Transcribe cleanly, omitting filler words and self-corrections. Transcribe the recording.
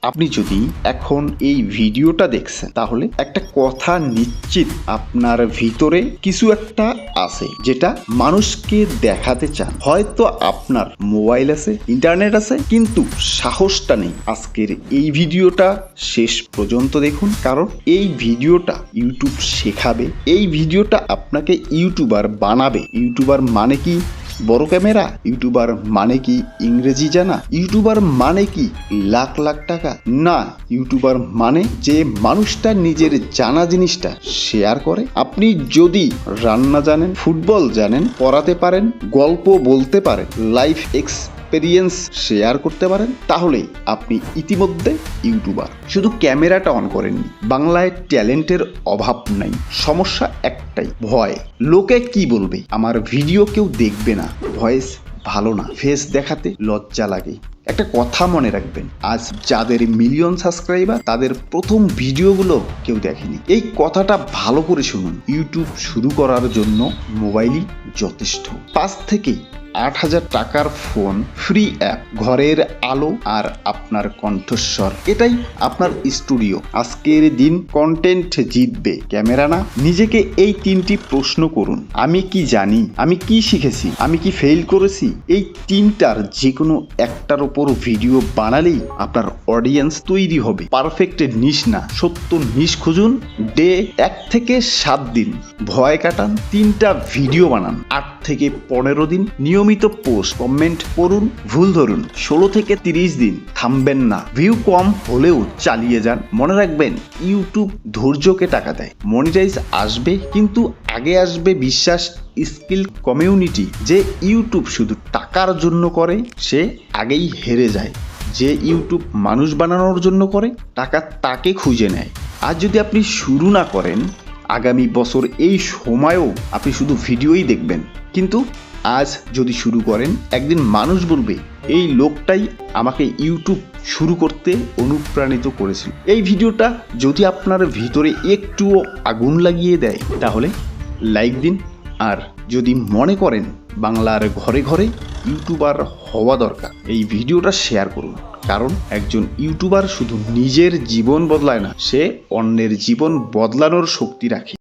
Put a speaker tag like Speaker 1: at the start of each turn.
Speaker 1: আপনি যদি এখন এই ভিডিওটা দেখছেন তাহলে একটা কথা নিশ্চিত আপনার ভিতরে কিছু একটা আছে যেটা মানুষকে দেখাতে চান। হয়তো আপনার মোবাইল আছে, ইন্টারনেট আছে, কিন্তু সাহসটা নেই। আজকের এই ভিডিওটা শেষ পর্যন্ত দেখুন, কারণ এই ভিডিওটা ইউটিউব শেখাবে, এই ভিডিওটা আপনাকে ইউটিউবার বানাবে। ইউটিউবার মানে কি বড় ক্যামেরা? ইউটিউবার মানে কি ইংরেজি জানা? ইউটিউবার মানে কি লাখ লাখ টাকা? না, ইউটিউবার মানে যে মানুষটা নিজের জানা জিনিসটা শেয়ার করে। আপনি যদি রান্না জানেন, ফুটবল জানেন, পড়াতে পারেন, গল্প বলতে পারেন, লাইফ এক্সপেরিয়েন্স শেয়ার করতে পারেন, তাহলেই আপনি ইতিমধ্যে ইউটিউবার। শুধু ক্যামেরাটা অন করেননি, বাংলায় ট্যালেন্টের অভাব নাই। সমস্যা একটাই, ভয়। লোকে কি বলবে, আমার ভিডিও কেউ দেখবে না, ভয়েস ভালো না, ফেস দেখাতে লজ্জা লাগে। একটা কথা মনে রাখবেন, আজ যাদের মিলিয়ন সাবস্ক্রাইবার তাদের প্রথম ভিডিওগুলো কেউ দেখেনি। এই কথাটা ভালো করে শুনুন। ইউটিউব শুরু করার জন্য মোবাইলই যথেষ্ট। 5 থেকে 8,000 টাকার ফোন, ফ্রি অ্যাপ, ঘরের আলো আর আপনার কণ্ঠস্বর, এটাই আপনার স্টুডিও। আজকের দিন কন্টেন্ট জিতবে, ক্যামেরা না। নিজেকে এই 3টি প্রশ্ন করুন। আমি কি জানি? আমি কি শিখেছি? আমি কি ফেল করেছি? এই 3টার যে কোনো একটার উপর ভিডিও বানালেই আপনার অডিয়েন্স তৈরি হবে। পারফেক্ট নিশ না, সত্য নিশ খুঁজুন। ডে 1 থেকে 7 দিন ভয় কাটান, 3টা ভিডিও বানান। 8 থেকে 15 দিন নিয়মিত পোস্ট, কমেন্ট করুন, ভুল ধরুন। 16 থেকে 30 দিন থামবেন না। ভিউ কম হলেও চালিয়ে যান। মনে রাখবেন, ইউটিউব ধৈর্যকে টাকা দেয়। মনিটাইজ আসবে, কিন্তু আগে আসবে বিশ্বাস, স্কিল, কমিউনিটি। যে ইউটিউব শুধু টাকার জন্য করে সে আগেই হেরে যায়। যে ইউটিউব মানুষ বানানোর জন্য করে, টাকা তাকে খুঁজে নেয়। আর যদি আপনি শুরু না করেন, আগামী বছর এই সময়েও আপনি শুধু ভিডিওই দেখবেন। কিন্তু আজ যদি শুরু করেন, একদিন মানুষ বলবে এই লোকটাই আমাকে ইউটিউব শুরু করতে অনুপ্রাণিত করেছিল। এই ভিডিওটা যদি আপনার ভিতরে একটুও আগুন লাগিয়ে দেয়, তাহলে লাইক দিন। আর যদি মনে করেন বাংলার ঘরে ঘরে ইউটিউবার হওয়া দরকার, এই ভিডিওটা শেয়ার করুন। কারণ একজন ইউটিউবার শুধু নিজের জীবন বদলায় না, সে অন্যের জীবন বদলানোর শক্তি রাখে।